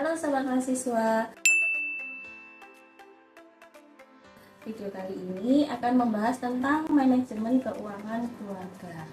Halo sobat mahasiswa. Video kali ini akan membahas tentang manajemen keuangan keluarga.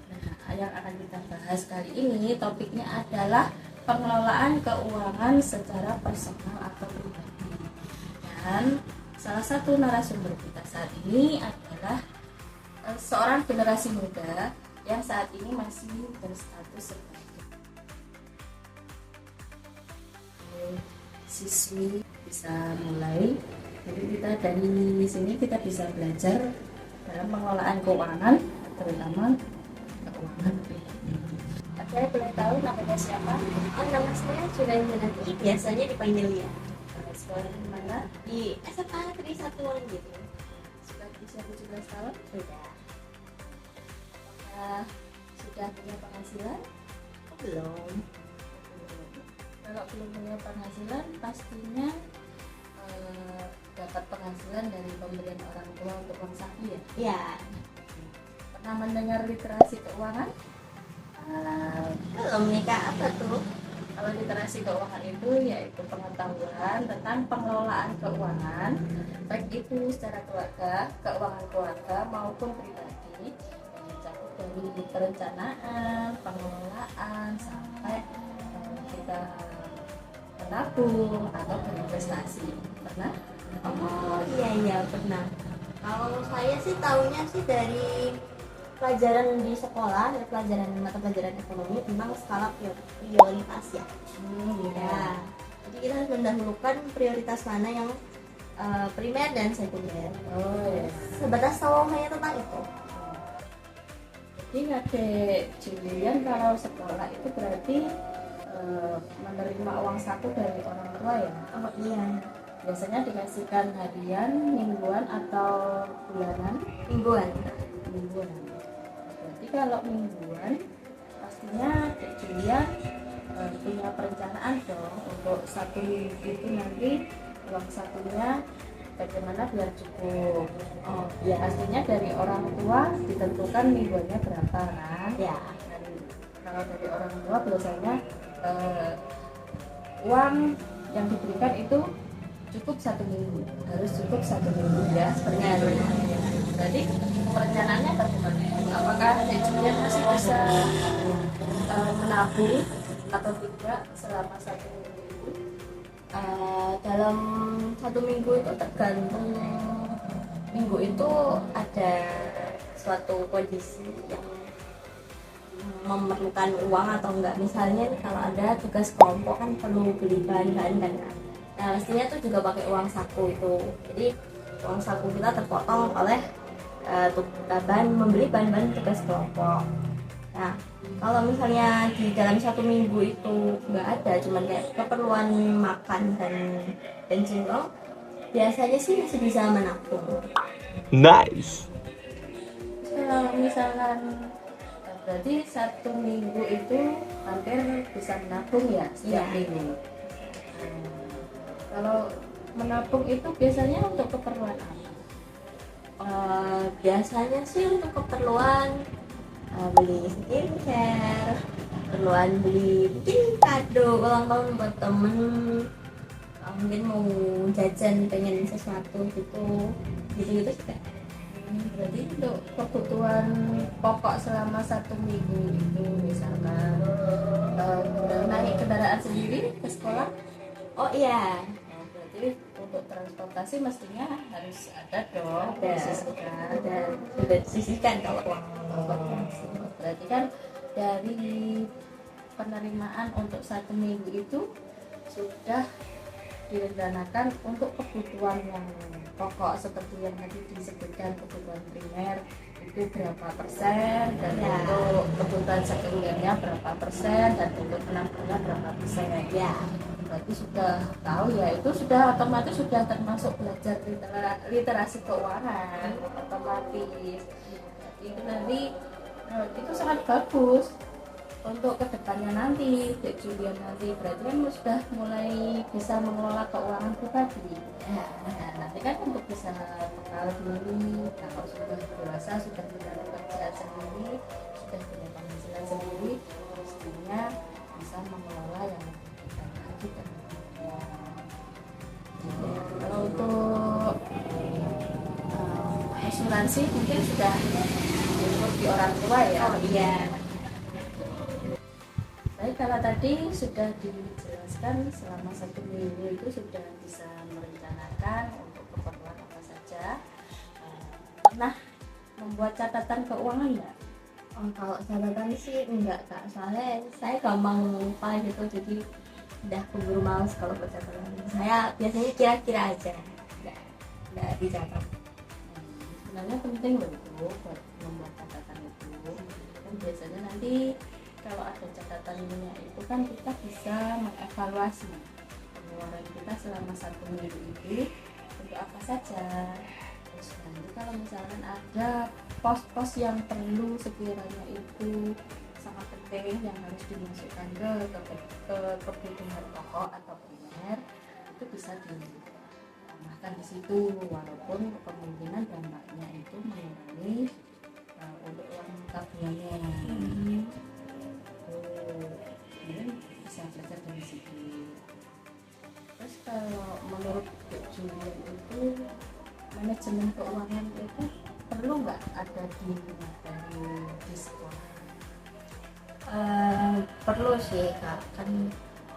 Nah, yang akan kita bahas kali ini topiknya adalah pengelolaan keuangan secara personal atau pribadi. Dan salah satu narasumber kita saat ini adalah seorang generasi muda yang saat ini masih berstatus sebagai siswi. Bisa mulai. Jadi kita dari sini kita bisa belajar dalam pengelolaan keuangan, terutama keuangan pribadi. Saya boleh tahu namanya siapa? Nama saya Julianti, biasanya dipanggil Lia. Sekolah di mana? Di SMA Negeri Satuan gitu. Sudah usia 17 tahun? Sudah. Sudah punya penghasilan? Belum. Kalau belum punya penghasilan, pastinya dapat penghasilan dari pemberian orang tua untuk uang saku ya? Ya. Pernah mendengar literasi keuangan? Belum nikah apa tuh? Kalau literasi keuangan itu yaitu pengetahuan tentang pengelolaan keuangan, baik itu secara keluarga, keuangan keluarga maupun pribadi, yang mencakup dari perencanaan, pengelolaan sampai kita menabung atau berinvestasi. Pernah? Oh iya pernah. Kalau saya sih taunya sih dari pelajaran di sekolah, dari mata pelajaran ekonomi tentang skala prioritas ya. Ya. Jadi kita harus mendahulukan prioritas mana yang primer dan sekunder. Oh ya. Sebatas tahu hanya tentang itu. Jadi Adik Julian kalau sekolah itu berarti menerima uang saku dari orang tua ya? Oh iya. Biasanya dikasihkan harian, mingguan atau bulanan? Mingguan. Mingguan. Berarti kalau mingguan pastinya Adik Julian punya perencanaan dong untuk satu minggu itu nanti uang sakunya bagaimana biar cukup. Oh Ya pastinya dari orang tua ditentukan mingguannya berapa kan? ya. Dan kalau dari orang tua biasanya uang yang diberikan itu cukup 1 minggu, harus cukup 1 minggu ya, seperti itu. Jadi perencanaannya bagaimana? Apakah Adik Julian masih bisa menabung atau tidak selama 1 minggu itu? Dalam 1 minggu itu tergantung minggu itu ada suatu kondisi yang memerlukan uang atau enggak. Misalnya kalau ada tugas kelompok kan perlu beli bahan-bahan kan. Nah mestinya tuh juga pakai uang saku itu. Jadi uang saku kita terpotong oleh membeli bahan-bahan tugas kelompok. Nah kalau misalnya di dalam 1 minggu itu nggak ada, cuman kayak keperluan makan dan bensin, biasanya sih masih bisa menabung. Nice. Kalau misalkan berarti 1 minggu itu hampir bisa menabung ya setiap minggu. Kalau menabung itu biasanya untuk keperluan apa? Biasanya sih untuk keperluan beli skincare, keperluan beli mungkin kado ulang tahun buat temen, mungkin mau jajan pengen sesuatu gitu juga. Berarti untuk kebutuhan pokok selama 1 minggu itu misalkan naik kendaraan sendiri ke sekolah. Oh iya. Berarti untuk transportasi mestinya harus ada dong, Sudah disisihkan kalau uang. Berarti kan dari penerimaan untuk 1 minggu itu sudah direncanakan untuk kebutuhan yang pokok seperti yang tadi disebutkan, kebutuhan primer itu berapa persen, dan untuk kebutuhan sekundernya berapa persen, dan untuk penabungnya berapa persen ya. Berarti sudah tahu ya, itu sudah otomatis sudah termasuk belajar literasi keuangan otomatis. Itu nanti itu sangat bagus untuk kedepannya nanti. Dek Julian nanti berarti kan sudah mulai bisa mengelola keuangan pribadi. Nah, nanti kan untuk bisa bekal diri, kalau sudah dewasa, sudah punya pekerjaan sendiri, sudah punya penghasilan sendiri, pastinya bisa mengelola yang tidak. Kalau untuk asuransi mungkin sudah ikut di orang tua ya. Oh iya. Baik, kalau tadi sudah dijelaskan selama 1 minggu itu sudah bisa merencanakan untuk keperluan apa saja. Pernah membuat catatan keuangan nggak? Oh, kalau catatan sih enggak kak, soalnya saya gampang lupa gitu, jadi udah keburu males kalau buat catatan. Saya biasanya kira-kira aja, enggak dicatat. Sebenarnya penting loh itu buat membuat catatan itu. Dan biasanya nanti kalau ada catatannya itu kan kita bisa mengevaluasi pengeluaran kita selama 1 minggu itu untuk apa saja. Terus nanti kalau misalkan ada pos-pos yang perlu sekiranya itu sangat penting yang harus dimasukkan ke kebutuhan pokok atau primer, itu bisa ditambahkan di situ, walaupun kemungkinan dampaknya itu mengurangi untuk uang tabungannya. Kemudian bisa belajar dari situ. Terus kalau menurut Dek Julian itu manajemen keuangan itu perlu nggak ada di materi di sekolah? Perlu sih kak, kan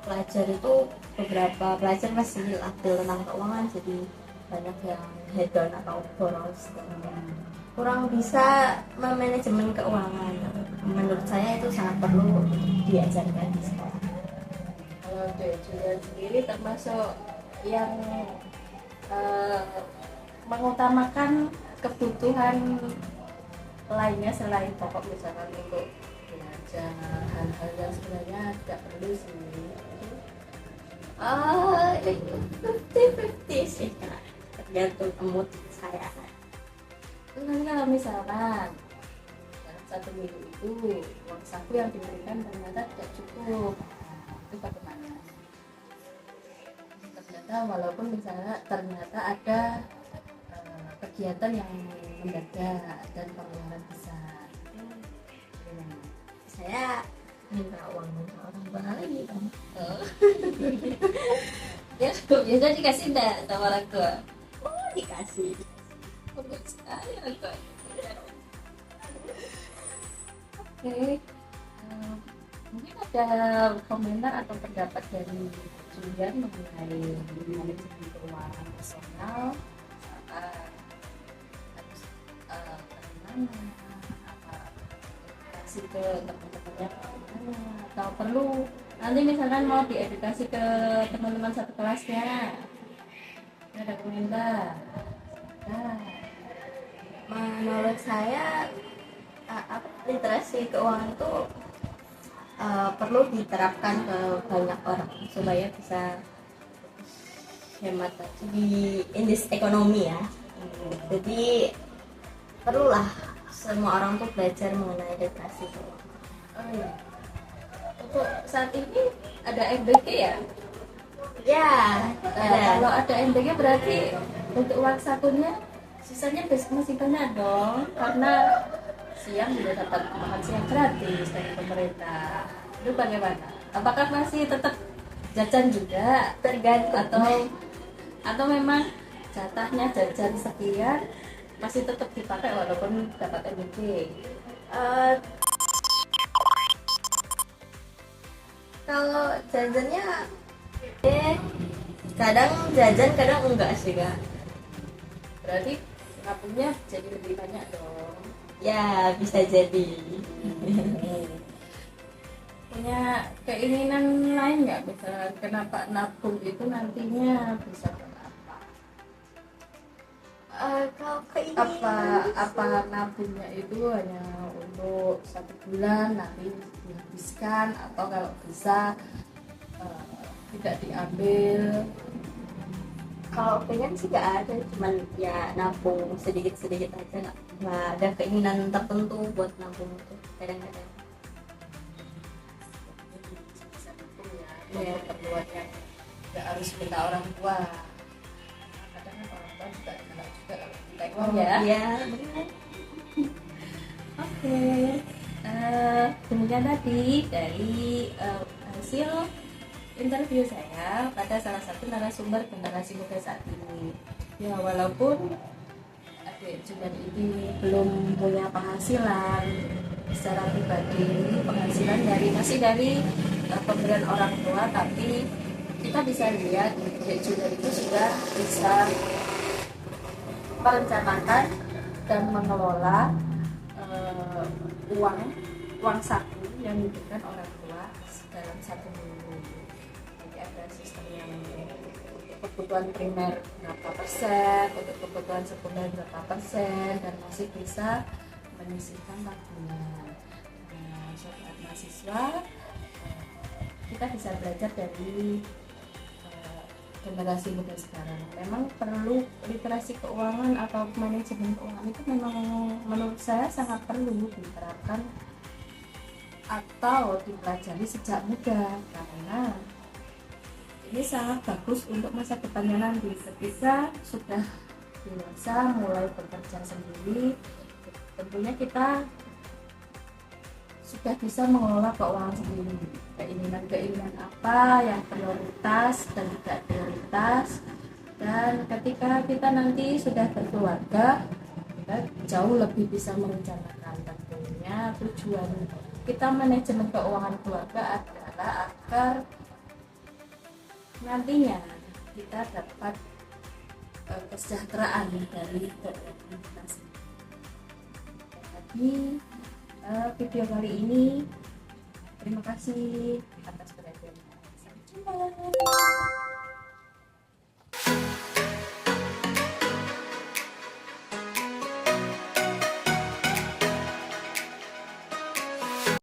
pelajar itu beberapa pelajar masih labil tentang keuangan, jadi banyak yang hedon atau boros, kurang bisa memanajemen keuangan. Menurut saya itu sangat perlu diajarkan di sekolah. Kalau Dek Julian sendiri termasuk yang mengutamakan kebutuhan lainnya selain pokok, misalkan untuk belanja hal-hal yang sebenarnya tidak perlu sih. Itu 50-50 sih kak, tergantung mood saya. Nanti kalau misalkan dalam 1 minggu itu uang saku yang diberikan ternyata tidak cukup, itu bagaimana? Ternyata walaupun misalnya ternyata ada kegiatan yang mendadak dan pengeluaran besar, Saya minta uang ke orang tua lagi kan. ya biasa dikasih enggak sama orang tua? Oh dikasih. Bagus sekali orang tua. Oke, mungkin ada komentar atau pendapat dari Julian mengenai manajemen keuangan personal, harus bagaimana, apa edukasi ke teman-temannya bagaimana, atau perlu nanti misalkan mau diedukasi ke teman-teman satu kelasnya. Ada komentar? Nah, Menurut saya literasi keuangan itu perlu diterapkan ke banyak orang supaya bisa hemat di in this ekonomi ya. Jadi perlulah semua orang tuh belajar mengenai literasi keuangan. oh iya. Untuk saat ini ada MBG ya? Ya, Kalau ada MBG berarti untuk uang sakunya sisanya masih banyak dong, karena siang juga dapat makan siang gratis dari pemerintah. Itu bagaimana? Apakah masih tetap jajan juga, tergantung atau memang jatahnya jajan sekian masih tetap dipakai walaupun dapat MBG? kalau jajannya kadang jajan kadang enggak sih kak. Berarti nabungnya jadi lebih banyak dong. Ya bisa jadi. Punya keinginan lain nggak, misalnya kenapa nabung itu nantinya bisa berapa? Kalau keinginan Apa nabungnya itu hanya untuk 1 bulan nanti dihabiskan, atau kalau bisa tidak diambil? kalau pengen sih nggak ada, cuman ya nabung sedikit aja, nggak ada keinginan tertentu buat nabung itu kadang-kadang. Bisa nabung ya, Iya. untuk keperluan yang nggak harus minta orang tua. Kadang kan orang tua juga galak juga kalau minta uang ya. Iya benar. Oke, demikian tadi dari hasil interview saya pada salah satu narasumber generasi muda saat ini. Ya walaupun adik Judan ini belum punya penghasilan secara pribadi, penghasilan masih dari pemberian orang tua, tapi kita bisa lihat adik Judan itu sudah bisa merencanakan dan mengelola uang saku yang diberikan orang tua dalam 1 minggu. Jadi ada sistem yang untuk kebutuhan primer berapa persen, untuk kebutuhan sekunder berapa persen, dan masih bisa menyisihkan tabungan. Nah, sobat mahasiswa, kita bisa belajar dari generasi muda sekarang. Memang perlu literasi keuangan atau manajemen keuangan itu memang menurut saya sangat perlu diterapkan atau dipelajari sejak muda, karena ini sangat bagus untuk masa depannya nanti ketika sudah dewasa mulai bekerja sendiri. Tentunya kita sudah bisa mengelola keuangan sendiri, keinginan apa yang prioritas dan tidak prioritas, dan ketika kita nanti sudah berkeluarga kita jauh lebih bisa merencanakan. Tentunya tujuan kita manajemen keuangan keluarga adalah agar nantinya kita dapat kesejahteraan dari keuangan kita sendiri. Jadi video kali ini terima kasih atas